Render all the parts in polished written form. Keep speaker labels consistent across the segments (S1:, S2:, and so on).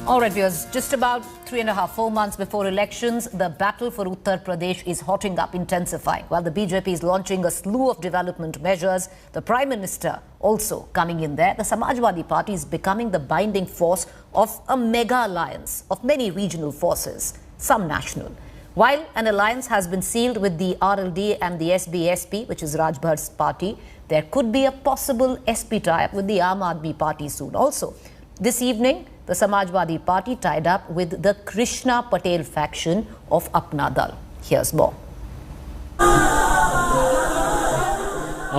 S1: All right, viewers, just about 3.5–4 months before elections, the battle for Uttar Pradesh is hotting up, intensifying. While the BJP is launching a slew of development measures, the Prime Minister also coming in there, the Samajwadi Party is becoming the binding force of a mega alliance of many regional forces, some national. While an alliance has been sealed with the RLD and the SBSP, which is Raj Bhar's party, there could be a possible SP tie-up with the Aam Aadmi Party soon. Also, this evening, the Samajwadi Party tied up with the Krishna Patel faction of Apna Dal. Here's more.
S2: A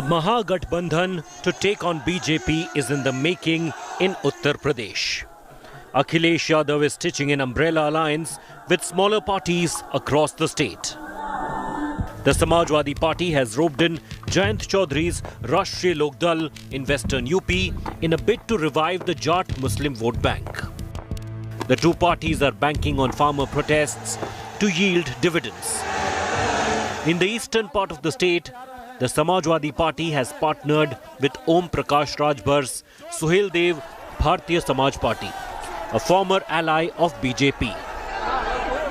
S2: Mahagathbandhan to take on BJP is in the making in Uttar Pradesh. Akhilesh Yadav is stitching an umbrella alliance with smaller parties across the state. The Samajwadi Party has roped in Jayant Chaudhary's Rashtriya Lok Dal in western UP in a bid to revive the Jat Muslim vote bank. The two parties are banking on farmer protests to yield dividends. In the eastern part of the state, the Samajwadi Party has partnered with Om Prakash Rajbhar's Suhel Dev Bharatiya Samaj Party, a former ally of BJP.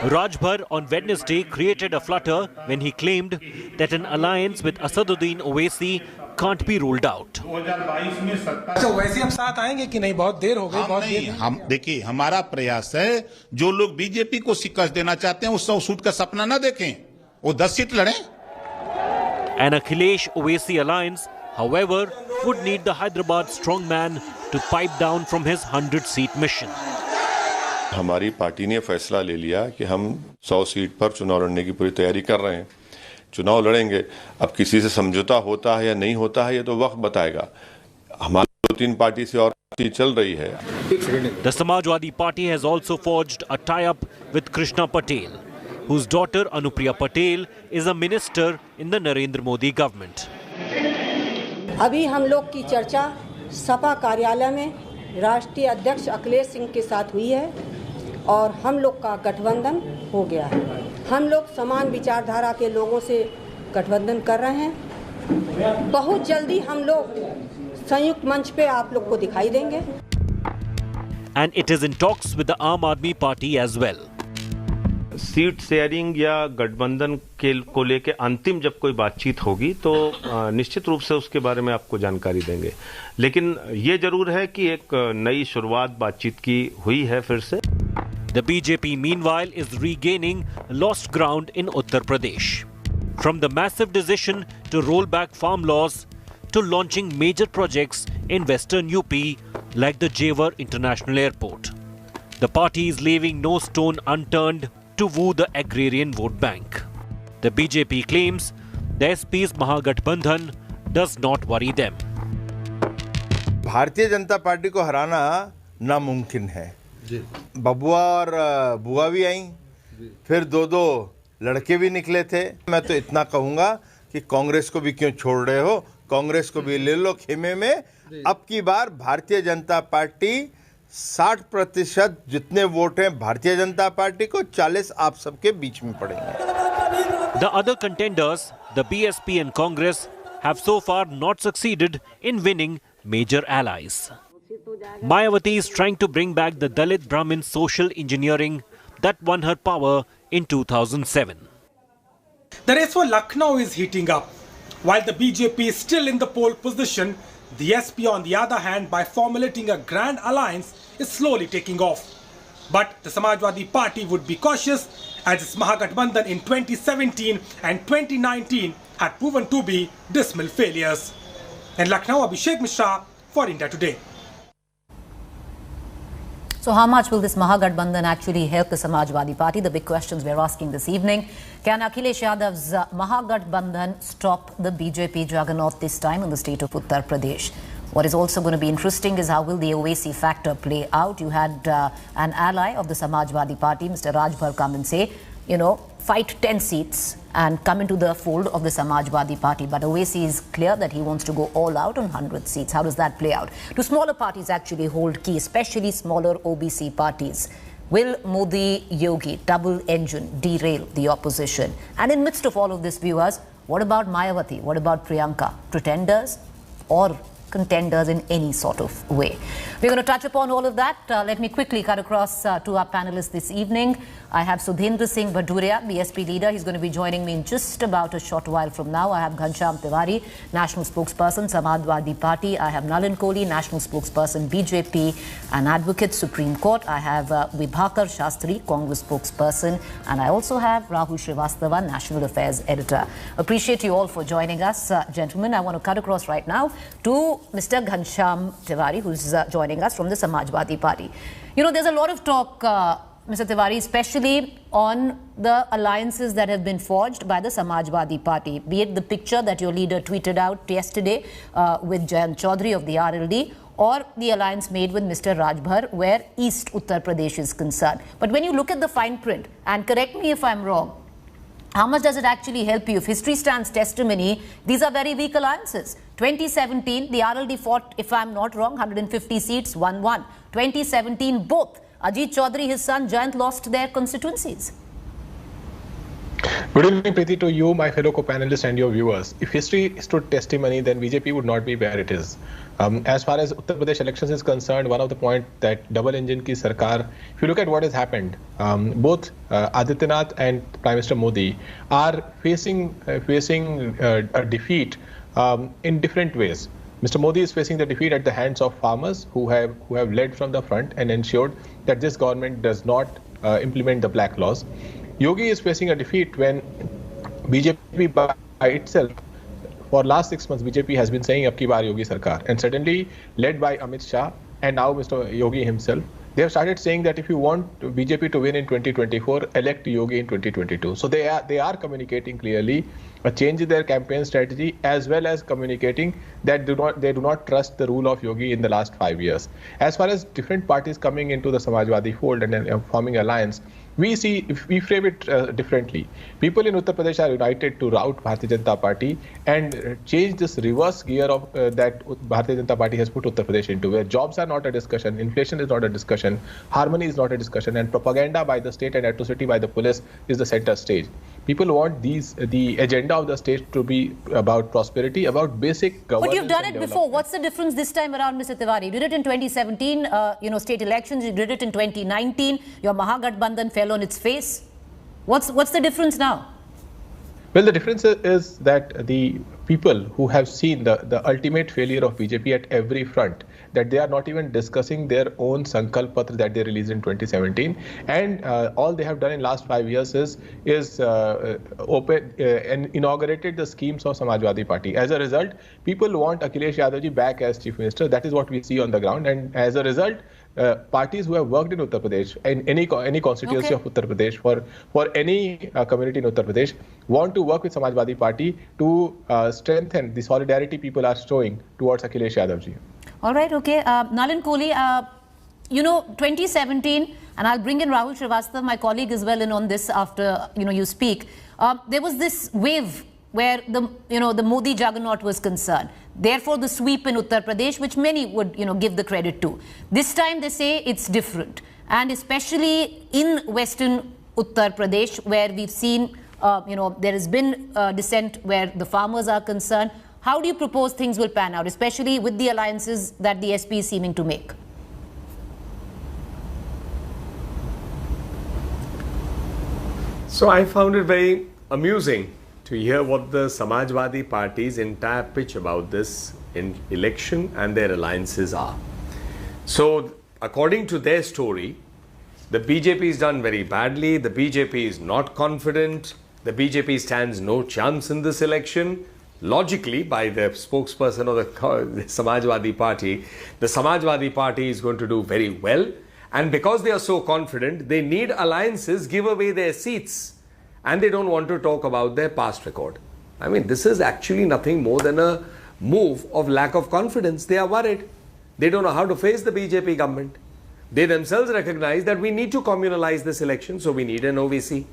S2: Rajbhar on Wednesday created a flutter when he claimed that an alliance with Asaduddin Owaisi can't be ruled out.
S3: वैसे हम साथ आएंगे कि नहीं? बहुत देर हो गई।
S4: हम देखिए, हमारा प्रयास है, जो लोग बीजेपी को शिकस्त देना चाहते हैं, वो 100 सीट का सपना ना देखें, वो 10 सीट लड़ें।
S2: An Akhilesh Owaisi alliance, however, would need the Hyderabad strongman to pipe down from his 100-seat mission.
S5: हमारी पार्टी ने फैसला ले लिया कि हम 100 सीट पर चुनाव लड़ने की पूरी तैयारी कर रहे हैं। चुनाव लड़ेंगे। अब किसी से समझौता होता है या नहीं होता है, ये तो वक्त बताएगा। हमारी 2-3 पार्टी से और चल रही है।
S2: The Samajwadi Party has also forged a tie-up with Krishna Patel, whose daughter Anupriya Patel is a minister in the Narendra Modi government.
S6: अभी हम लोग की चर्चा सपा कार्यालय में राष्ट्रीय अध्यक्ष अखिलेश सिंह के साथ हुई है और हम लोग का गठबंधन हो गया है। हम लोग समान विचारधारा के लोगों से गठबंधन कर रहे हैं। बहुत जल्दी हम लोग संयुक्त मंच पे आप लोग को दिखाई देंगे।
S2: And it is in talks with the Aam Aadmi Party as well.
S7: Seat sharing या गठबंधन को लेके अंतिम जब कोई बातचीत होगी तो निश्चित रूप से उसके बारे में आपको जानकारी देंगे। लेकिन ये जरूर है कि एक नई शुरुआत बातचीत की हुई है फिर से।
S2: The BJP meanwhile is regaining lost ground in Uttar Pradesh. From the massive decision to roll back farm laws to launching major projects in western UP like the Jewar International Airport. The party is leaving no stone unturned to woo the agrarian vote bank. The BJP claims the SP's Mahagathbandhan does not worry them.
S8: Bharatiya Janata party को हराना नामुमकिन है। बबुआ और बुआ भी आई, फिर दो लड़के भी निकले थे। मैं तो इतना कहूंगा कि कांग्रेस को भी क्यों छोड़ रहे हो, कांग्रेस को भी ले लो खेमे में। अब की बार भारतीय जनता पार्टी 60% जितने वोट हैं भारतीय जनता पार्टी को, 40 आप सबके बीच में पड़ेंगे।
S2: The other contenders, the BSP and Congress, have so far not succeeded in winning major allies. Mayawati is trying to bring back the Dalit Brahmin social engineering that won her power in 2007.
S3: The race for Lucknow is heating up. While the BJP is still in the pole position, the SP, on the other hand, by formulating a grand alliance, is slowly taking off. But the Samajwadi Party would be cautious, as its Mahagathbandhan in 2017 and 2019 had proven to be dismal failures. In Lucknow, Abhishek Mishra for India Today.
S1: So how much will this Mahagathbandhan actually help the Samajwadi Party? The big questions we're asking this evening. Can Akhilesh Yadav's Mahagathbandhan stop the BJP juggernaut this time in the state of Uttar Pradesh? What is also going to be interesting is how will the Owaisi factor play out? You had an ally of the Samajwadi Party, Mr. Rajbhar, come and say, you know, fight 10 seats and come into the fold of the Samajwadi Party. But Owaisi is clear that he wants to go all out on 100 seats. How does that play out? Do smaller parties actually hold key, especially smaller OBC parties? Will Modi Yogi double engine derail the opposition? And in midst of all of this, viewers, what about Mayawati? What about Priyanka? Pretenders or contenders in any sort of way. We're going to touch upon all of that. Let me quickly cut across to our panelists this evening. I have Sudhendra Singh Bhaduria, BSP leader. He's going to be joining me in just about a short while from now. I have Ghanshyam Tiwari, national spokesperson, Samajwadi Party. I have Nalin Kohli, national spokesperson, BJP and advocate, Supreme Court. I have Vibhakar Shastri, Congress spokesperson. And I also have Rahul Srivastava, national affairs editor. Appreciate you all for joining us, gentlemen. I want to cut across right now to Mr. Ghanshyam Tiwari, who's joining us from the Samajwadi Party. You know, there's a lot of talk, Mr. Tiwari, especially on the alliances that have been forged by the Samajwadi Party, be it the picture that your leader tweeted out yesterday with Jayant Chaudhary of the RLD, or the alliance made with Mr. Rajbhar, where East Uttar Pradesh is concerned. But when you look at the fine print, and correct me if I'm wrong, how much does it actually help you? If history stands testimony, these are very weak alliances. 2017, the RLD fought, if I'm not wrong, 150 seats, 1-1. 2017, both Ajit Chaudhary, his son Jayant, lost their constituencies.
S9: Good evening, Preeti, to you, my fellow co-panelists and your viewers. If history stood testimony, then BJP would not be where it is. As far as Uttar Pradesh elections is concerned, one of the points that double engine ki sarkar, if you look at what has happened, both Adityanath and Prime Minister Modi are facing a defeat in different ways. Mr. Modi is facing the defeat at the hands of farmers who have led from the front and ensured that this government does not implement the black laws. Yogi is facing a defeat when BJP by itself, for last 6 months, BJP has been saying, "Ab ki baar Yogi Sarkar," and suddenly, led by Amit Shah and now Mr. Yogi himself, they have started saying that if you want BJP to win in 2024, elect Yogi in 2022. So they are communicating clearly a change in their campaign strategy, as well as communicating that they do not trust the rule of Yogi in the last 5 years. As far as different parties coming into the Samajwadi fold and forming alliance, we frame it differently. People in Uttar Pradesh are united to rout Bharatiya Janata Party and change this reverse gear of that Bharatiya Janata Party has put Uttar Pradesh into, where jobs are not a discussion, inflation is not a discussion, harmony is not a discussion, and propaganda by the state and atrocity by the police is the center stage. People want the agenda of the state to be about prosperity, about basic governance.
S1: But you've done it before. What's the difference this time around, Mr. Tiwari? You did it in 2017, state elections. You did it in 2019. Your Mahagathbandhan fell on its face. What's the difference now?
S9: Well, the difference is that the people who have seen the ultimate failure of BJP at every front, that they are not even discussing their own Sankalp Patra that they released in 2017, and all they have done in last 5 years is inaugurated the schemes of Samajwadi Party. As a result, people want Akhilesh Yadav ji back as Chief Minister. That is what we see on the ground, and as a result, parties who have worked in Uttar Pradesh, in any constituency of Uttar Pradesh, for any community in Uttar Pradesh, want to work with Samajwadi Party to strengthen the solidarity people are showing towards Akhilesh Yadav ji.
S1: All right, okay. Nalin Kohli, 2017, and I'll bring in Rahul Srivastava, my colleague, as well in on this after you speak. There was this wave where the Modi juggernaut was concerned. Therefore, the sweep in Uttar Pradesh, which many would give the credit to. This time they say it's different, and especially in Western Uttar Pradesh, where we've seen there has been dissent where the farmers are concerned. How do you propose things will pan out, especially with the alliances that the SP is seeming to make?
S10: So I found it very amusing to hear what the Samajwadi Party's entire pitch about this in election and their alliances are. So according to their story, the BJP is done very badly, the BJP is not confident, the BJP stands no chance in this election. Logically, by the spokesperson of the Samajwadi Party, the Samajwadi Party is going to do very well, and because they are so confident, they need alliances, give away their seats, and they don't want to talk about their past record. I mean, this is actually nothing more than a move of lack of confidence. They are worried. They don't know how to face the BJP government. They themselves recognize that we need to communalize this election, so we need an OVC.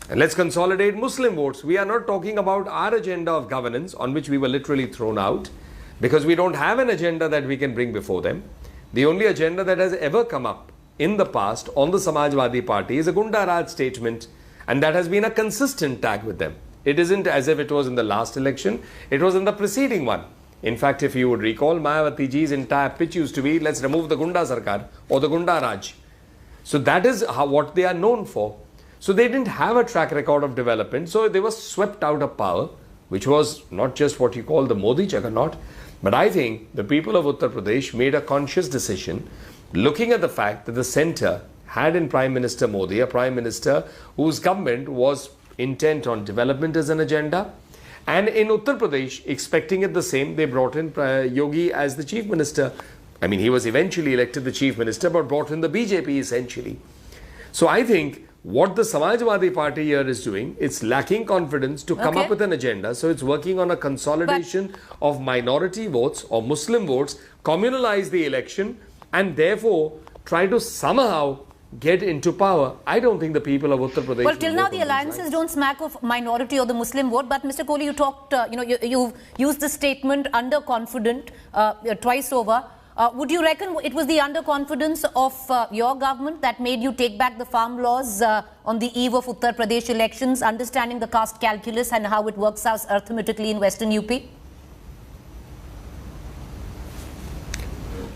S10: And let's consolidate Muslim votes. We are not talking about our agenda of governance, on which we were literally thrown out, because we don't have an agenda that we can bring before them. The only agenda that has ever come up in the past on the Samajwadi Party is a Gunda Raj statement, and that has been a consistent tag with them. It isn't as if it was in the last election, it was in the preceding one. In fact, if you would recall, Mayawati ji's entire pitch used to be, let's remove the Gunda Sarkar or the Gunda Raj. So that is what they are known for. So they didn't have a track record of development. So they were swept out of power, which was not just what you call the Modi juggernaut. But I think the people of Uttar Pradesh made a conscious decision, looking at the fact that the centre had in Prime Minister Modi a Prime Minister whose government was intent on development as an agenda. And in Uttar Pradesh, expecting it the same, they brought in Yogi as the Chief Minister. I mean, he was eventually elected the Chief Minister, but brought in the BJP essentially. So I think what the Samajwadi Party here is doing, it's lacking confidence to come up with an agenda. So it's working on a consolidation of minority votes or Muslim votes, communalize the election, and therefore try to somehow get into power. I don't think the people of Uttar Pradesh...
S1: Well, till now the alliances don't smack of minority or the Muslim vote. But Mr. Kohli, you talked, you used the statement underconfident twice over. Would you reckon it was the underconfidence of your government that made you take back the farm laws on the eve of Uttar Pradesh elections, understanding the caste calculus and how it works out arithmetically in Western UP?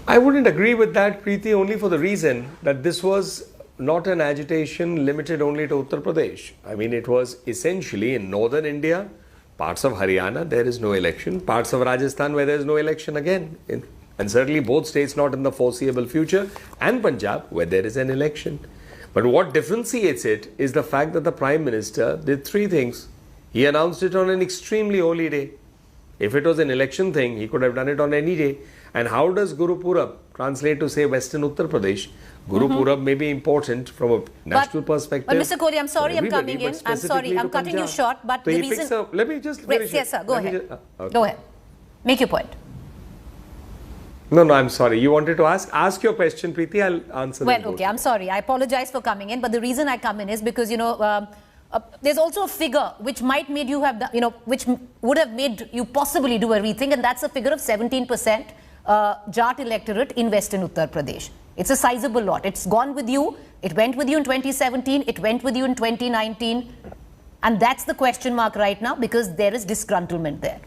S10: I wouldn't agree with that, Preeti, only for the reason that this was not an agitation limited only to Uttar Pradesh. I mean, it was essentially in northern India, parts of Haryana, there is no election, parts of Rajasthan where there is no election again, and certainly both states not in the foreseeable future, and Punjab where there is an election. But what differentiates it is the fact that the Prime Minister did three things. He announced it on an extremely holy day. If it was an election thing, he could have done it on any day. And how does Guru Purab translate to, say, Western Uttar Pradesh? Guru Purab may be important from a national perspective.
S1: But Mr. Kohli, I'm sorry I'm coming in. I'm sorry, I'm cutting you short. But
S10: so
S1: the reason...
S10: let me just finish.
S1: Yes, sir. Go ahead. Go ahead. Make your point.
S10: No, I'm sorry. You wanted to ask your question, Preeti. I'll answer.
S1: Well, okay. I'm sorry. I apologize for coming in. But the reason I come in is because, there's also a figure which might made you have, which would have made you possibly do a rethink. And that's a figure of 17% Jat electorate in Western Uttar Pradesh. It's a sizable lot. It's gone with you. It went with you in 2017. It went with you in 2019. And that's the question mark right now because there is disgruntlement there.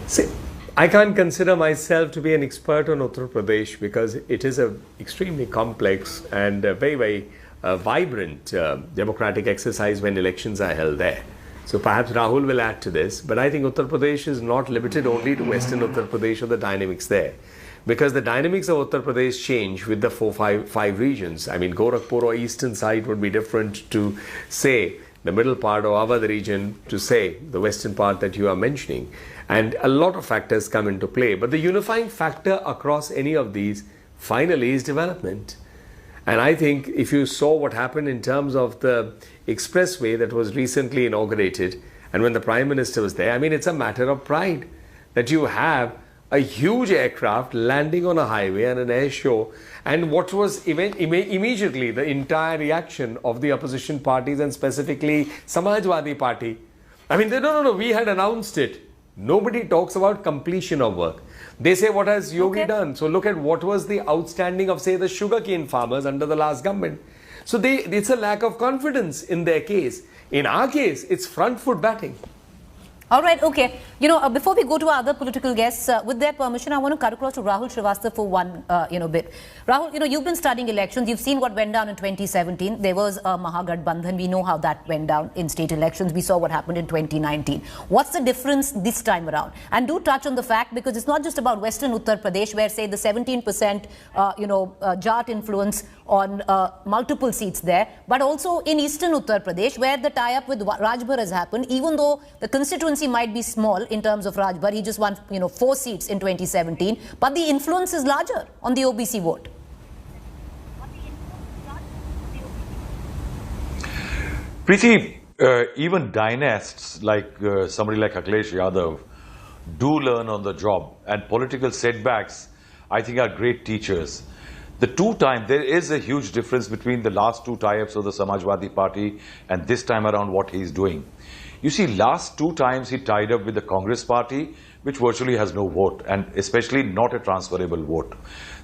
S10: See, I can't consider myself to be an expert on Uttar Pradesh because it is an extremely complex and very, very vibrant democratic exercise when elections are held there. So perhaps Rahul will add to this, but I think Uttar Pradesh is not limited only to Western Uttar Pradesh or the dynamics there. Because the dynamics of Uttar Pradesh change with the five regions. I mean, Gorakhpur or eastern side would be different to, say, the middle part or Awadh region to, say, the western part that you are mentioning. And a lot of factors come into play. But the unifying factor across any of these finally is development. And I think if you saw what happened in terms of the expressway that was recently inaugurated, and when the Prime Minister was there, I mean, it's a matter of pride that you have a huge aircraft landing on a highway and an air show. And what was immediately the entire reaction of the opposition parties and specifically Samajwadi Party. I mean, no, we had announced it. Nobody talks about completion of work. They say, what has Yogi done? So look at what was the outstanding of, say, the sugarcane farmers under the last government. So it's a lack of confidence in their case. In our case, it's front foot batting.
S1: All right, okay. Before we go to our other political guests, with their permission, I want to cut across to Rahul Srivastava for one, bit. Rahul, you've been studying elections. You've seen what went down in 2017. There was a Mahagathbandhan. We know how that went down in state elections. We saw what happened in 2019. What's the difference this time around? And do touch on the fact, because it's not just about Western Uttar Pradesh, where, say, the 17%, Jat influence on multiple seats there, but also in Eastern Uttar Pradesh, where the tie-up with Rajbhar has happened, even though the constituency might be small in terms of Rajbhar. He just won, 4 seats in 2017, but the influence is larger on the OBC vote.
S11: Preeti, even dynasts like somebody like Akhilesh Yadav do learn on the job, and political setbacks, I think, are great teachers. There is a huge difference between the last two tie-ups of the Samajwadi Party and this time around what he's doing. You see, last 2 times he tied up with the Congress Party, which virtually has no vote, and especially not a transferable vote.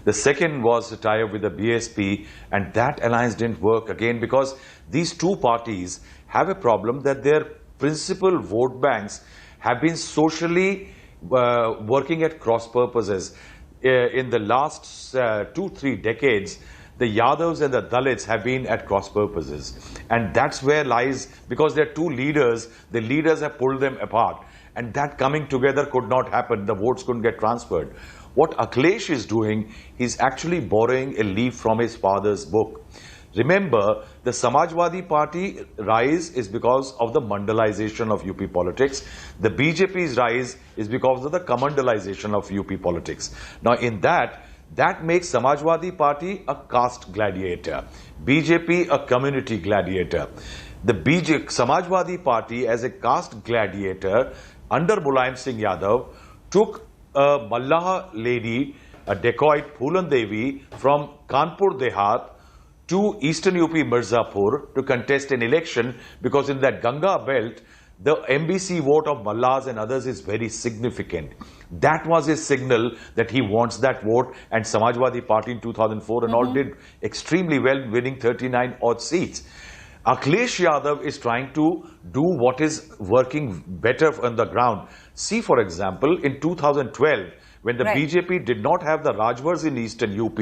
S11: The second was to tie up with the BSP, and that alliance didn't work again because these two parties have a problem that their principal vote banks have been socially working at cross purposes. In the last 2-3 decades, the Yadavs and the Dalits have been at cross purposes. And that's where lies, because there are two leaders, the leaders have pulled them apart. And that coming together could not happen. The votes couldn't get transferred. What Akhilesh is doing, he's actually borrowing a leaf from his father's book. Remember, the Samajwadi Party rise is because of the mandalization of UP politics. The BJP's rise is because of the Kamandalization of UP politics. Now, in that makes Samajwadi Party a caste gladiator, BJP a community gladiator. The Samajwadi Party as a caste gladiator under Mulayam Singh Yadav took a Mallaha lady, a dacoit Phulan Devi from Kanpur Dehat to Eastern UP Mirzapur to contest an election, because in that Ganga belt, the MBC vote of Mallahs and others is very significant. That was his signal that he wants that vote, and Samajwadi Party in 2004 and all did extremely well, winning 39 odd seats. Akhilesh Yadav is trying to do what is working better on the ground. See, for example, in 2012, when the BJP did not have the Rajvars in Eastern UP,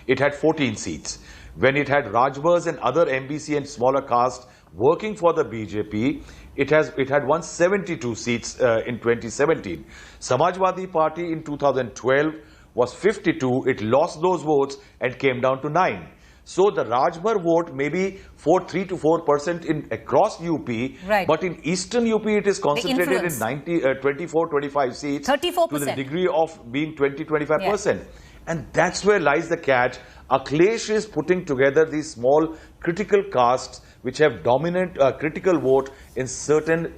S11: it had 14 seats. When it had Rajvars and other MBC and smaller castes working for the BJP, it had won 72 seats in 2017. Samajwadi Party in 2012 was 52. It lost those votes and came down to 9. So the Rajbar vote may be 3 to 4% across UP, but in Eastern UP it is concentrated in 24-25 seats
S1: 34%.
S11: to the degree of being 20-25%. And that's where lies the catch. Akhilesh is putting together these small critical castes which have dominant critical vote in certain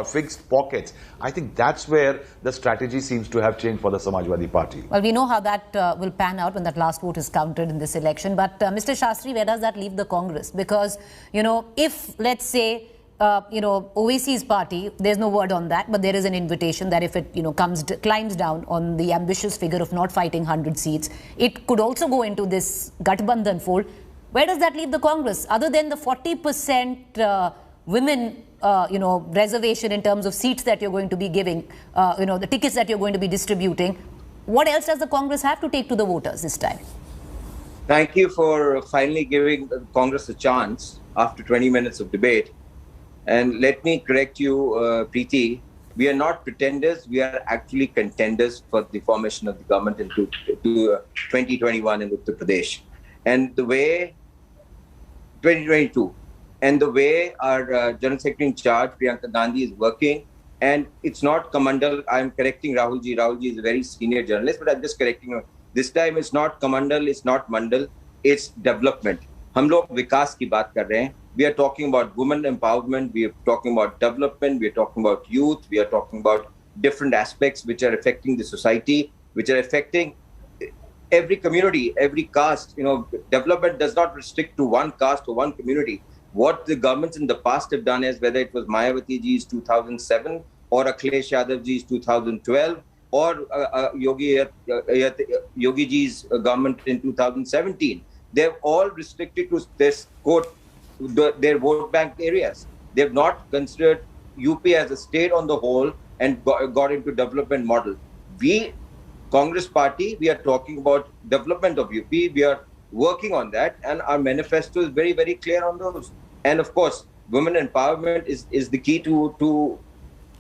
S11: fixed pockets. I think that's where the strategy seems to have changed for the Samajwadi Party.
S1: Well, we know how that will pan out when that last vote is counted in this election. But Mr. Shastri, where does that leave the Congress? Because, you know, if, let's say, Owaisi's party, there's no word on that, but there is an invitation that if it, climbs down on the ambitious figure of not fighting 100 seats, it could also go into this Gathbandhan fold. Where does that leave the Congress? Other than the 40% women, reservation in terms of seats that you're going to be giving, the tickets that you're going to be distributing, what else does the Congress have to take to the voters this time?
S12: Thank you for finally giving Congress a chance after 20 minutes of debate. And let me correct you, Preeti, we are not pretenders, we are actually contenders for the formation of the government in 2021 in Uttar Pradesh. And the way, 2022, and the way our General Secretary in charge, Priyanka Gandhi, is working, and it's not Kamandal, I'm correcting Rahulji. Rahulji is a very senior journalist, but I'm just correcting him. This time it's not Kamandal, it's not Mandal, it's development. हम लोग विकास की बात कर रहे हैं. We are talking about women empowerment, we are talking about development, we are talking about youth, we are talking about different aspects which are affecting the society, which are affecting every community, every caste. Development does not restrict to one caste or one community. What the governments in the past have done is, whether it was Mayawati ji's 2007 or Akhilesh Yadav ji's 2012 or Yogi ji's government in 2017, they've all restricted to this quote their vote bank areas. They've not considered UP as a state on the whole and got into development model. We, Congress Party, we are talking about development of UP. We are working on that, and our manifesto is very, very clear on those. And of course, women empowerment is the key to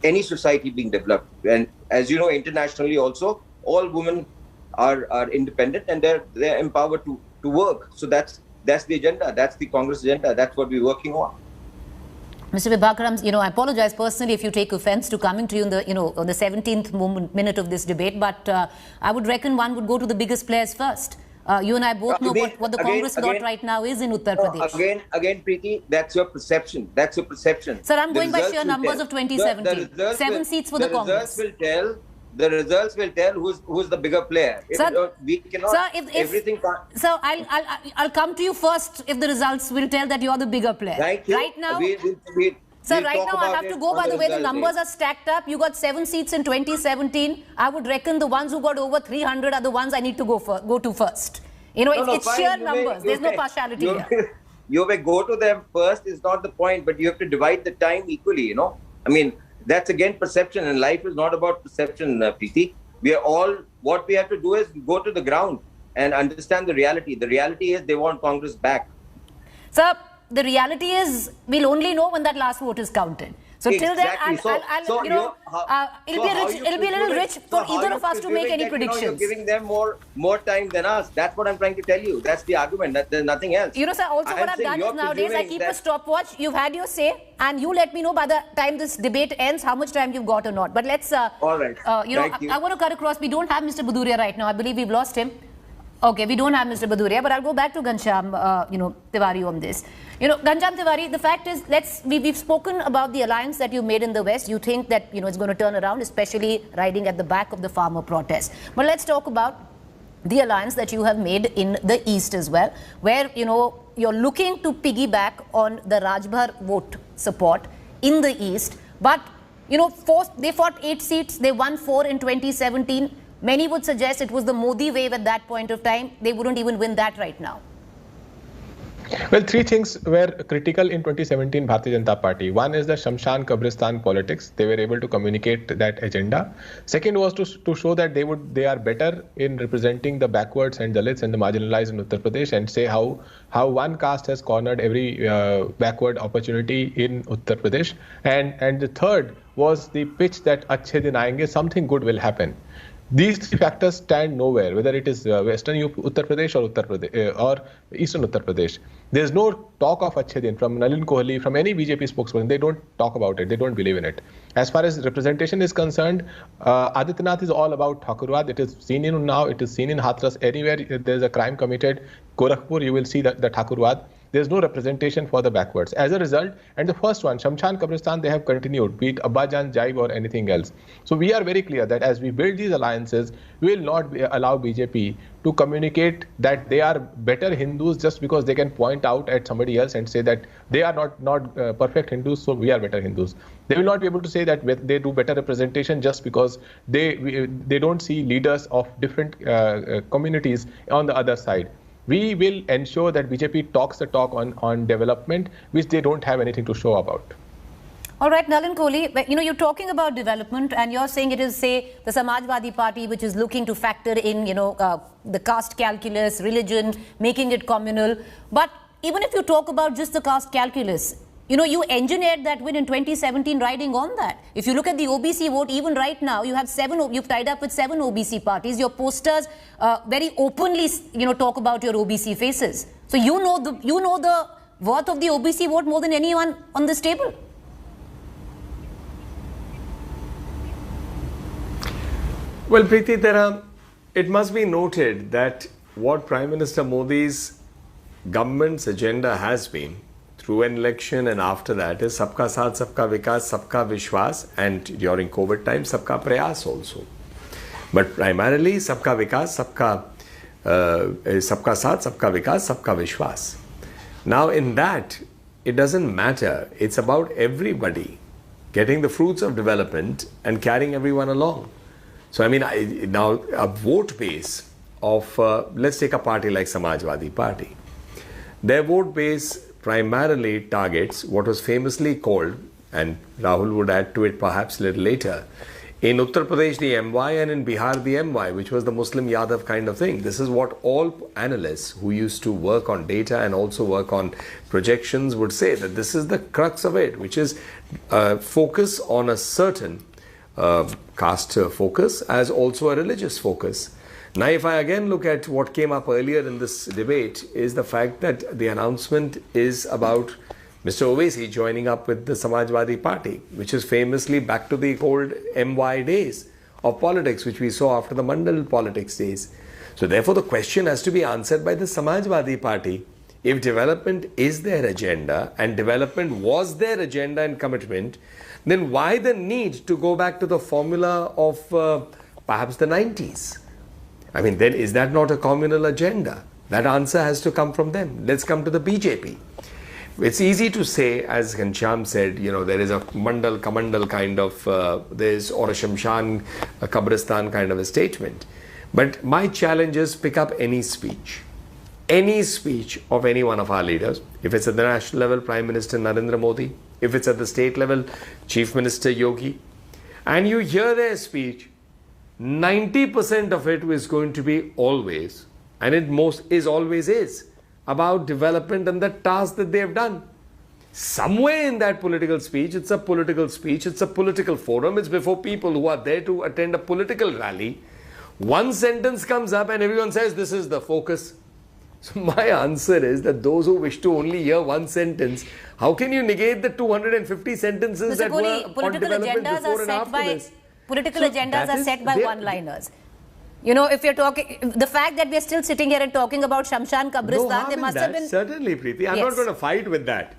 S12: any society being developed. And as you know, internationally also, all women are independent and they're empowered to work. So that's the agenda. That's the Congress agenda. That's what we're working on.
S1: Mr. Vibhakaram, I apologize personally if you take offense to coming to you in the, on the 17th minute of this debate, but I would reckon one would go to the biggest players first. You and I both know what the Congress lot right now is in Uttar Pradesh.
S12: Again, Preeti, that's your perception. That's your perception.
S1: Sir, I'm going by sheer numbers of 2017. 7 seats for the Congress.
S12: The results will tell who's the bigger player.
S1: Sir,
S12: we cannot.
S1: Sir,
S12: everything.
S1: Sir, I'll come to you first if the results will tell that you're the bigger player.
S12: Thank you.
S1: Right now.
S12: Sir,
S1: right now I have to go by the way the numbers are stacked up. You got 7 seats in 2017. I would reckon the ones who got over 300 are the ones I need to go to first. It's sheer numbers. There's no partiality here.
S12: You may go to them first is not the point, but you have to divide the time equally, I mean, That's again perception, and life is not about perception, Preeti. What we have to do is go to the ground and understand the reality. The reality is they want Congress back.
S1: Sir, the reality is we'll only know when that last vote is counted. So till then, it'll be a little rich for either of us to make any predictions.
S12: You're giving them more time than us. That's what I'm trying to tell you. That's the argument. There's nothing else.
S1: You know, sir, also what I've done is nowadays I keep a stopwatch. You've had your say, and you let me know by the time this debate ends how much time you've got or not. But let's,
S12: all right.
S1: I want to cut across. We don't have Mr. Bhaduria right now. I believe we've lost him. Okay, we don't have Mr. Bhaduria, but I'll go back to Ghanshyam, Tiwari on this. Ghanshyam Tiwari, the fact is, we've spoken about the alliance that you made in the West. You think that, it's going to turn around, especially riding at the back of the farmer protest. But let's talk about the alliance that you have made in the East as well, where, you're looking to piggyback on the Rajbhar vote support in the East. But, they fought 8 seats, they won 4 in 2017. Many would suggest it was the Modi wave at that point of time. They wouldn't even win that right now.
S9: Well, 3 things were critical in 2017 Bharatiya Janata Party. One is the Shamshan Kabristan politics. They were able to communicate that agenda. Second was to show that they are better in representing the backwards and Dalits and the marginalized in Uttar Pradesh, and say how one caste has cornered every backward opportunity in Uttar Pradesh. And the third was the pitch that Achhe Din Aayenge, something good will happen. These 3 factors stand nowhere, whether it is Western Uttar Pradesh or Eastern Uttar Pradesh. There's no talk of Achhe Din from Nalin Kohli, from any BJP spokesperson. They don't talk about it. They don't believe in it. As far as representation is concerned, Adityanath is all about Thakurwad. It is seen in Unnao, it is seen in Hathras. Anywhere there's a crime committed, Gorakhpur, you will see the Thakurwad. There's no representation for the backwards. As a result, and the first one, Shamshan Kabristan, they have continued, be it Abbajan, Jaib or anything else. So we are very clear that as we build these alliances, we will not allow BJP to communicate that they are better Hindus just because they can point out at somebody else and say that they are not perfect Hindus, so we are better Hindus. They will not be able to say that they do better representation just because they don't see leaders of different communities on the other side. We will ensure that BJP talks the talk on development, which they don't have anything to show about.
S1: All right, Nalin Kohli, you're talking about development and you're saying it is, say, the Samajwadi Party, which is looking to factor in, the caste calculus, religion, making it communal. But even if you talk about just the caste calculus, you engineered that win in 2017 riding on that. If you look at the OBC vote, even right now, you've tied up with 7 OBC parties. Your posters very openly, talk about your OBC faces. So you know the worth of the OBC vote more than anyone on this table.
S10: Well, Preeti, it must be noted that what Prime Minister Modi's government's agenda has been through an election and after that is Sabka Saath, Sabka Vikas, Sabka Vishwas, and during COVID time, Sabka Prayas also. But primarily, Sabka Vikas, Sabka Saath, Sabka Vikas, Sabka Vishwas. Now, in that, it doesn't matter. It's about everybody getting the fruits of development and carrying everyone along. So, now a vote base of, let's take a party like Samajwadi Party. Their vote base primarily targets what was famously called, and Rahul would add to it perhaps a little later, in Uttar Pradesh the MY and in Bihar the MY, which was the Muslim Yadav kind of thing. This is what all analysts who used to work on data and also work on projections would say, that this is the crux of it, which is focus on a certain caste focus as also a religious focus. Now, if I again look at what came up earlier in this debate, is the fact that the announcement is about Mr. Owaisi joining up with the Samajwadi Party, which is famously back to the old MY days of politics, which we saw after the Mandal politics days. So therefore, the question has to be answered by the Samajwadi Party. If development is their agenda and development was their agenda and commitment, then why the need to go back to the formula of perhaps the 90s? Then is that not a communal agenda? That answer has to come from them. Let's come to the BJP. It's easy to say, as Ghanshyam said, there is a Mandal Kamandal kind of, or a Shamshan Kabristan kind of a statement. But my challenge is pick up any speech of any one of our leaders. If it's at the national level, Prime Minister Narendra Modi, if it's at the state level, Chief Minister Yogi, and you hear their speech, 90% of it is going to be always, and it always is, about development and the task that they have done. Somewhere in that political speech, it's a political speech, it's a political forum, it's before people who are there to attend a political rally. One sentence comes up and everyone says this is the focus. So my answer is that those who wish to only hear one sentence, how can you negate the 250 sentences
S1: Mr.
S10: that
S1: Kohli,
S10: were on development before and after this?
S1: Political agendas are set by one-liners. You know, if you're talking, the fact that we're still sitting here and talking about Shamshan Kabristan, there must have been...
S10: Certainly, Preeti. I'm not going to fight with that.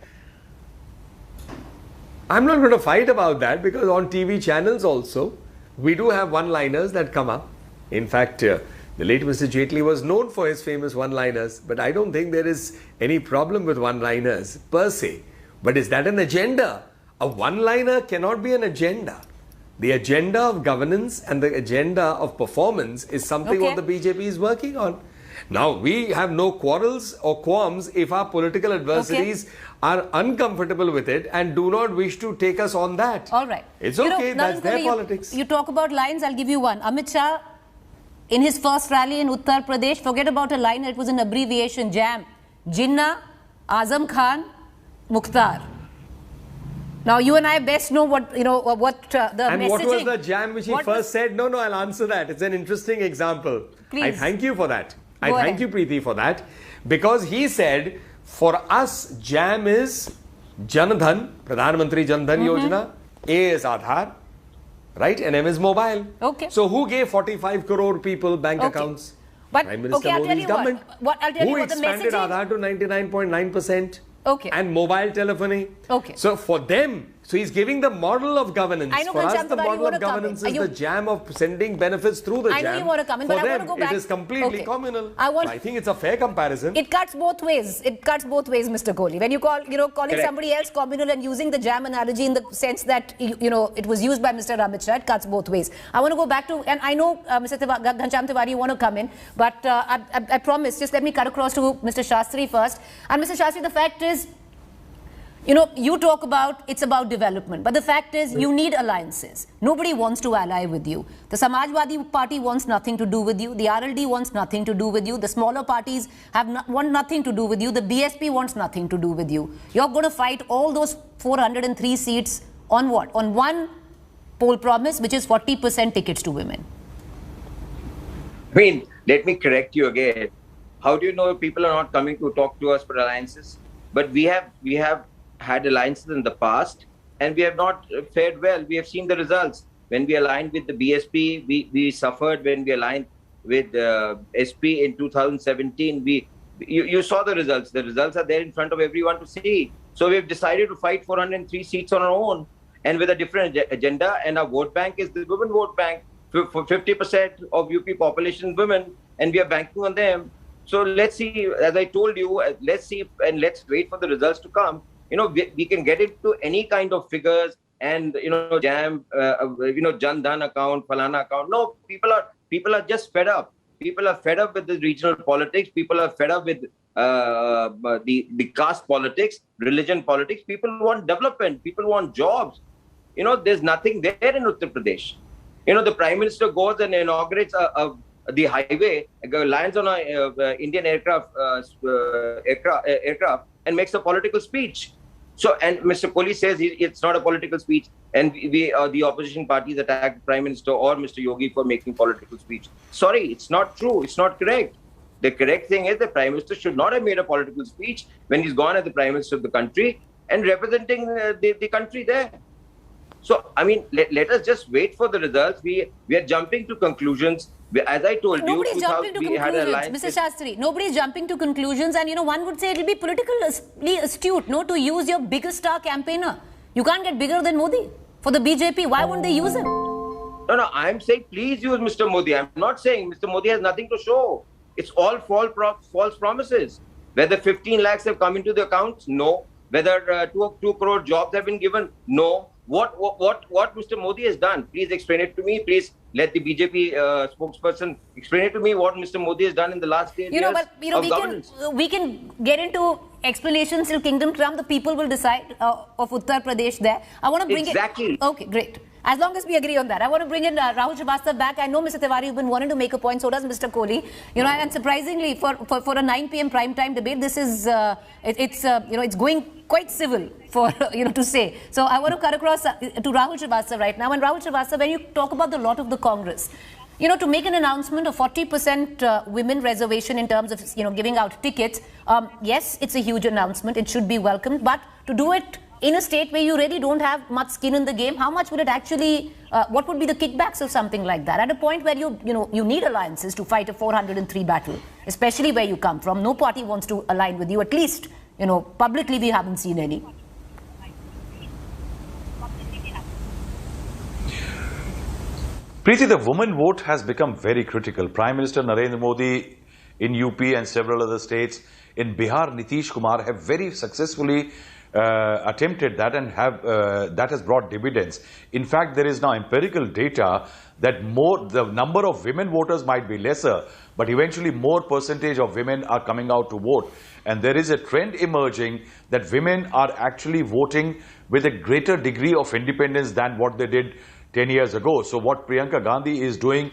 S10: I'm not going to fight about that because on TV channels also, we do have one-liners that come up. In fact, the late Mr. Jaitley was known for his famous one-liners, but I don't think there is any problem with one-liners per se. But is that an agenda? A one-liner cannot be an agenda. The agenda of governance and the agenda of performance is something what the BJP is working on. Now, we have no quarrels or qualms if our political adversaries are uncomfortable with it and do not wish to take us on that.
S1: All right.
S10: It's okay, that's their politics.
S1: You talk about lines, I'll give you one. Amit Shah, in his first rally in Uttar Pradesh, forget about a line, it was an abbreviation, JAM. Jinnah, Azam Khan, Mukhtar. Now, you and I best know what, the messaging...
S10: And what was the jam which he first said? No, I'll answer that. It's an interesting example.
S1: Please.
S10: I thank you for that.
S1: Go
S10: I thank
S1: ahead.
S10: you, Preeti, for that. Because he said, for us, jam is Jan Dhan, Pradhan Mantri Jan Dhan Yojana, A is Aadhaar, right? And M is mobile.
S1: Okay.
S10: So who gave 45 crore people bank accounts?
S1: But,
S10: Prime Minister
S1: I'll tell
S10: Modi's
S1: you
S10: government.
S1: I'll tell
S10: Who
S1: you what the
S10: expanded
S1: messaging...
S10: Aadhaar to 99.9%?
S1: Okay.
S10: And mobile telephony.
S1: Okay.
S10: So for them, so he's giving the model of governance.
S1: I know,
S10: For us,
S1: Ghanshyam
S10: the
S1: Tiwari,
S10: model of governance is the jam of sending benefits through the jam.
S1: I know you want to come in, but
S10: for
S1: I want
S10: them,
S1: to go back.
S10: it is completely communal. I think it's a fair comparison.
S1: It cuts both ways. It cuts both ways, Mr. Kohli. When you calling
S10: Correct.
S1: somebody else communal and using the jam analogy in the sense that, it was used by Mr. Amit Shah, it cuts both ways. I want to go back to, and I know, Mr. Ghanshyam Tiwari, you want to come in, but I promise, just let me cut across to Mr. Shastri first. And Mr. Shastri, the fact is, you talk about it's about development, but the fact is you need alliances. Nobody wants to ally with you. The Samajwadi Party wants nothing to do with you. The RLD wants nothing to do with you. The smaller parties want nothing to do with you. The BSP wants nothing to do with you. You're going to fight all those 403 seats on what? On one poll promise, which is 40% tickets to women.
S12: I mean, let me correct you again. How do you know people are not coming to talk to us for alliances? But we have had alliances in the past and we have not fared well. We have seen the results. When we aligned with the BSP, we suffered. When we aligned with SP in 2017, you saw the results. The results are there in front of everyone to see. So we've decided to fight 403 seats on our own and with a different agenda. And our vote bank is the women vote bank. For 50% of UP population women, and we are banking on them. So let's see, as I told you, let's see and let's wait for the results to come. We can get into any kind of figures and, jam, Jan Dhan account, Falana account. No, people are just fed up. People are fed up with the regional politics. People are fed up with the caste politics, religion politics. People want development. People want jobs. There's nothing there in Uttar Pradesh. The Prime Minister goes and inaugurates the highway, lands on a Indian aircraft and makes a political speech. So, and Mr. Kohli says it's not a political speech, and the opposition parties attack the Prime Minister or Mr. Yogi for making political speech. Sorry, it's not true. It's not correct. The correct thing is the Prime Minister should not have made a political speech when he's gone as the Prime Minister of the country and representing the country there. So, I mean, let us just wait for the results. We are jumping to conclusions. As I told
S1: Nobody's
S12: you,
S1: jumping to conclusions, Mr. Shastri. Nobody's jumping to conclusions, and one would say it will be politically astute, to use your biggest star campaigner. You can't get bigger than Modi for the BJP. Why won't they use him?
S12: No, I'm saying please use Mr. Modi. I'm not saying Mr. Modi has nothing to show. It's all false promises. Whether 15 lakhs have come into the accounts, no. Whether 2 crore jobs have been given, no. What Mr. Modi has done, please explain it to me. Please Let the BJP spokesperson explain it to me what Mr. Modi has done in the last 8 years of governance.
S1: We can get into explanations till kingdom come. The people will decide of Uttar Pradesh there. I want to bring
S12: Exactly.
S1: Okay, great. As long as we agree on that. I want to bring in Rahul Srivastava back. I know, Mr. Tiwari, you've been wanting to make a point. So does Mr. Kohli. You know, and surprisingly, for a 9 p.m. prime time debate, this is it's going quite civil for to say. So I want to cut across to Rahul Srivastava right now. And Rahul Srivastava, when you talk about the lot of the Congress, to make an announcement of 40% women reservation in terms of giving out tickets, yes, it's a huge announcement. It should be welcomed, but to do it in a state where you really don't have much skin in the game, how much would it actually, what would be the kickbacks of something like that? At a point where you need alliances to fight a 403 battle, especially where you come from. No party wants to align with you. At least, publicly we haven't seen any.
S11: Preeti, the woman vote has become very critical. Prime Minister Narendra Modi in UP and several other states, in Bihar, Nitish Kumar have very successfully attempted that and that has brought dividends. In fact, there is now empirical data that the number of women voters might be lesser, but eventually more percentage of women are coming out to vote. And there is a trend emerging that women are actually voting with a greater degree of independence than what they did 10 years ago. So what Priyanka Gandhi is doing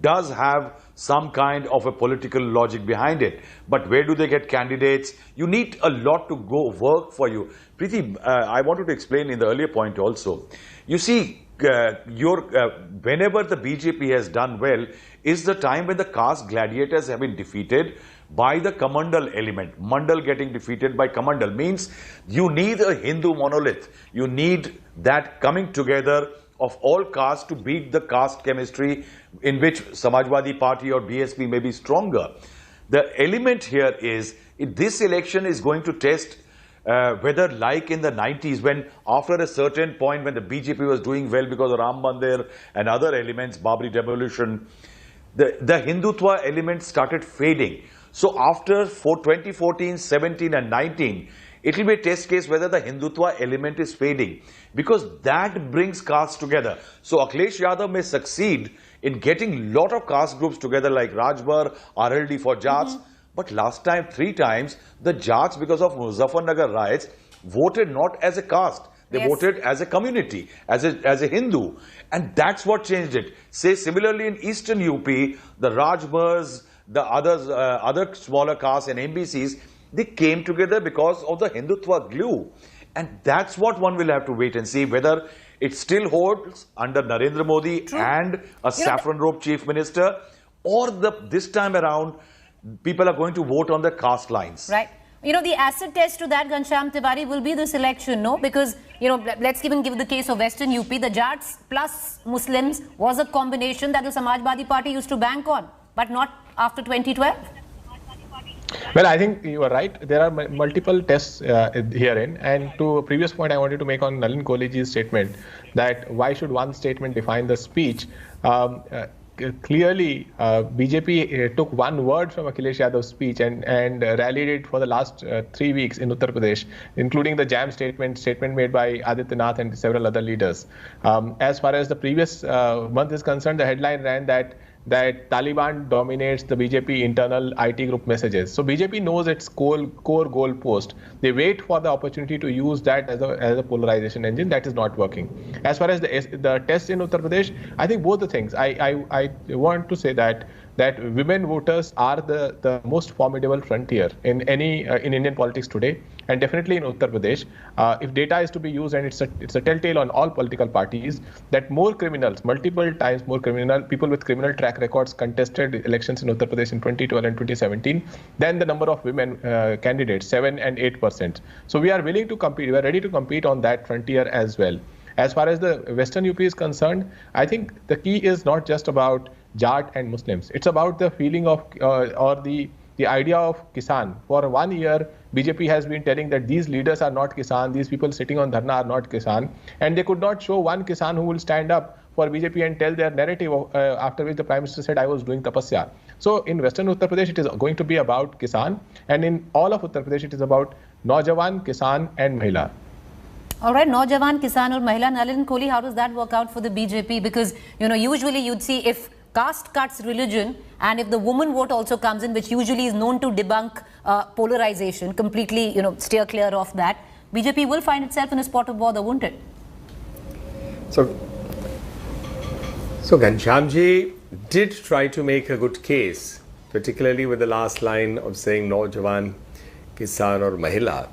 S11: does have some kind of a political logic behind it. But where do they get candidates? You need a lot to go work for you. Preeti, I wanted to explain in the earlier point also. You see, whenever the BJP has done well is the time when the caste gladiators have been defeated by the Kamandal element. Mandal getting defeated by Kamandal means you need a Hindu monolith. You need that coming together of all castes to beat the caste chemistry in which Samajwadi Party or BSP may be stronger. The element here is this election is going to test whether, like in the 90s, when after a certain point when the BJP was doing well because of Ram Mandir and other elements, Babri devolution, the Hindutva element started fading. So after 2014, 17 and 19, it will be a test case whether the Hindutva element is fading, because that brings castes together. So Akhilesh Yadav may succeed in getting lot of caste groups together like Rajbar, RLD for Jats. But last time, 3 times, the Jats, because of Muzaffarnagar riots, voted not as a caste. They voted as a community, as a Hindu. And that's what changed it. Say similarly in Eastern UP, the Rajbars, the other smaller castes and MBCs, they came together because of the Hindutva glue. And that's what one will have to wait and see whether it still holds under Narendra Modi and a saffron robe chief minister, or this time around people are going to vote on the caste lines.
S1: Right. The acid test to that, Ghanshyam Tiwari, will be this election, no? Because, let's even give the case of Western UP. The Jats plus Muslims was a combination that the Samajwadi Party used to bank on, but not after 2012.
S9: Well, I think you are right. There are multiple tests herein. And to a previous point I wanted to make on Nalin Kohliji's statement that why should one statement define the speech? Clearly, BJP took one word from Akhilesh Yadav's speech and rallied it for the last 3 weeks in Uttar Pradesh, including the jam statement made by Adityanath and several other leaders. As far as the previous month is concerned, the headline ran that Taliban dominates the BJP internal IT group messages. So BJP knows its core goal post. They wait for the opportunity to use that as a polarization engine. That is not working. As far as the test in Uttar Pradesh, I think both the things. I want to say that women voters are the most formidable frontier in Indian politics today, and definitely in Uttar Pradesh. If data is to be used, and it's a telltale on all political parties, that more criminals, multiple times more people with criminal track records contested elections in Uttar Pradesh in 2012 and 2017 than the number of women candidates, 7 and 8%. So we are willing to compete. We are ready to compete on that frontier as well. As far as the Western UP is concerned, I think the key is not just about Jat and Muslims. It's about the feeling of or the idea of Kisan. For 1 year, BJP has been telling that these leaders are not Kisan, these people sitting on Dharna are not Kisan, and they could not show one Kisan who will stand up for BJP and tell their narrative, after which the Prime Minister said, I was doing tapasya. So in Western Uttar Pradesh, it is going to be about Kisan, and in all of Uttar Pradesh, it is about Naujawan, Kisan and Mahila.
S1: All right, Naujawan, Kisan or Mahila, Nalin Kohli, how does that work out for the BJP? Because, you know, usually you'd see if caste cuts religion and if the woman vote also comes in, which usually is known to debunk polarization, completely, you know, steer clear of that, BJP will find itself in a spot of bother, won't it?
S10: So Ghanshyamji did try to make a good case, particularly with the last line of saying Naujawan, Kisan or Mahila.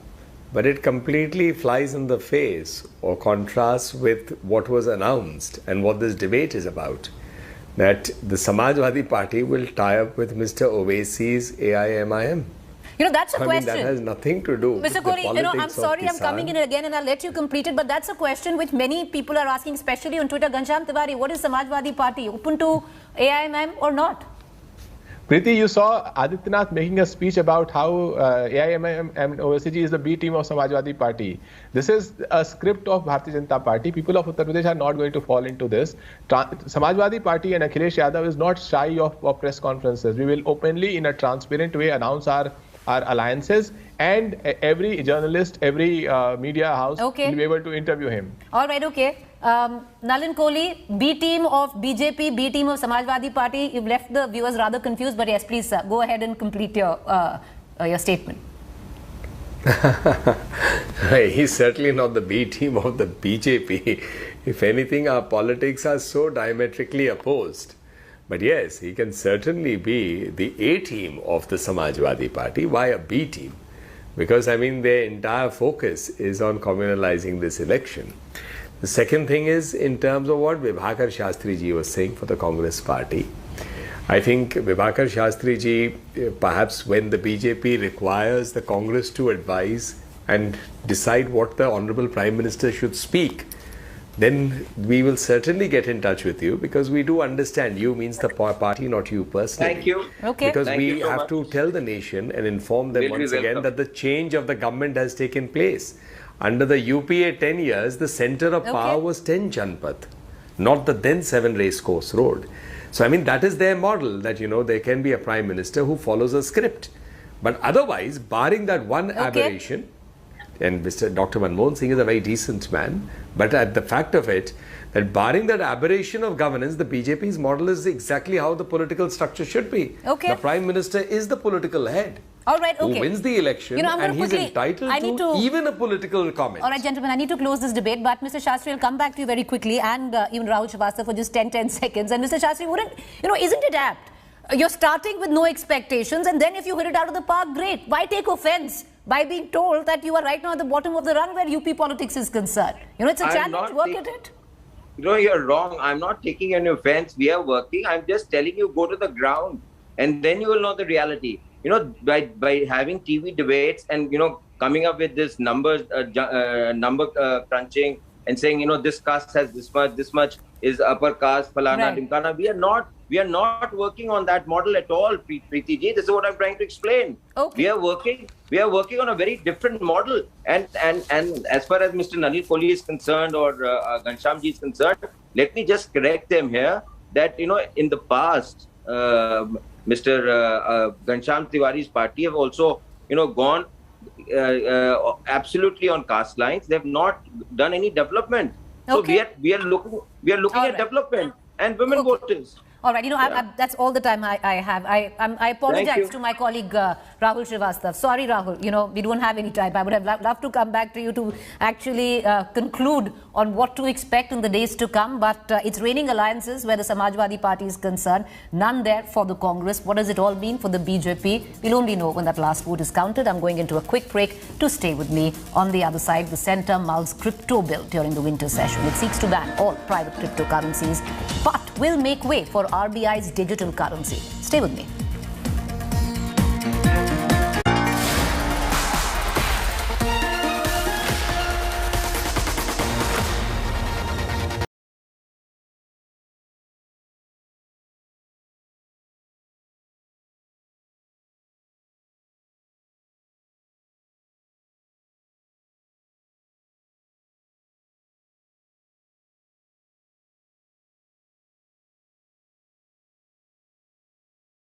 S10: But it completely flies in the face or contrasts with what was announced and what this debate is about. That the Samajwadi Party will tie up with Mr. Owaisi's AIMIM.
S1: You know, that's a question.
S10: That has nothing to do with
S1: Mr. Kohli,
S10: the
S1: you know, I'm sorry I'm
S10: Kisan.
S1: coming in again and I'll let you complete it, but that's a question which many people are asking, especially on Twitter. Ghanshyam Tiwari, what is Samajwadi Party? Open to AIMIM or not?
S9: Preeti, you saw Adityanath making a speech about how AIMIM and OSCG is the B team of Samajwadi Party. This is a script of Bharatiya Janata Party. People of Uttar Pradesh are not going to fall into this. Samajwadi Party and Akhilesh Yadav is not shy of press conferences. We will openly, in a transparent way, announce our alliances, and every journalist, every media house will be able to interview him.
S1: All right, okay. Nalin Kohli, B team of BJP, B team of Samajwadi Party. You've left the viewers rather confused, but yes, please go ahead and complete your statement.
S10: He's certainly not the B team of the BJP. If anything, our politics are so diametrically opposed. But yes, he can certainly be the A team of the Samajwadi Party. Why a B team? Because, I mean, their entire focus is on communalizing this election. The second thing is in terms of what Vibhakar Shastri ji was saying for the Congress Party. I think Vibhakar Shastri ji, perhaps when the BJP requires the Congress to advise and decide what the Honorable Prime Minister should speak, then we will certainly get in touch with you, because we do understand you means the party, not you personally.
S12: Thank you.
S1: Okay.
S10: Because
S12: Thank
S10: we
S12: you so
S10: have
S12: much.
S10: to tell the nation and inform them once again that the change of the government has taken place. Under the UPA 10 years, the center of power was 10 Janpath, not the then 7 Racecourse Road. So, I mean, that is their model, that, you know, there can be a Prime Minister who follows a script. But otherwise, barring that one aberration, and Dr. Manmohan Singh is a very decent man, but at the fact of it, that barring that aberration of governance, the BJP's model is exactly how the political structure should be. The Prime Minister is the political head.
S1: All right, okay.
S10: Who wins the election,
S1: you know,
S10: and he's entitled to even a political comment.
S1: All right, gentlemen, I need to close this debate, but Mr. Shastri, I'll come back to you very quickly, and even Rahul Srivastava for just 10 seconds. And Mr. Shastri, isn't it apt? You're starting with no expectations, and then if you hit it out of the park, great. Why take offense by being told that you are right now at the bottom of the run where UP politics is concerned? You know, it's a challenge. Work at it.
S12: No, you're wrong. I'm not taking any offense. We are working. I'm just telling you, go to the ground, and then you will know the reality. You know, by having TV debates and, you know, coming up with this numbers, number crunching and saying, you know, this caste has this much is upper caste, falana, dimkana. We are not working on that model at all, Preeti ji. This is what I'm trying to explain. We are working on a very different model. And as far as Mr. Nalin Kohli is concerned, or Ghanshyam ji is concerned, let me just correct them here that, you know, in the past, Mr. Ghanshyam Tiwari's party have also, you know, gone absolutely on caste lines. They have not done any development. So we are looking at development and women voters.
S1: All right, you know, that's all the time I have. I apologize to my colleague Rahul Srivastava. Sorry, Rahul, you know, we don't have any time. I would have loved to come back to you to actually conclude on what to expect in the days to come. But it's raining alliances where the Samajwadi Party is concerned. None there for the Congress. What does it all mean for the BJP? We'll only know when that last vote is counted. I'm going into a quick break. To stay with me. On the other side, the centre mulls crypto bill during the winter session. It seeks to ban all private cryptocurrencies, but will make way for RBI's digital currency. Stay with me.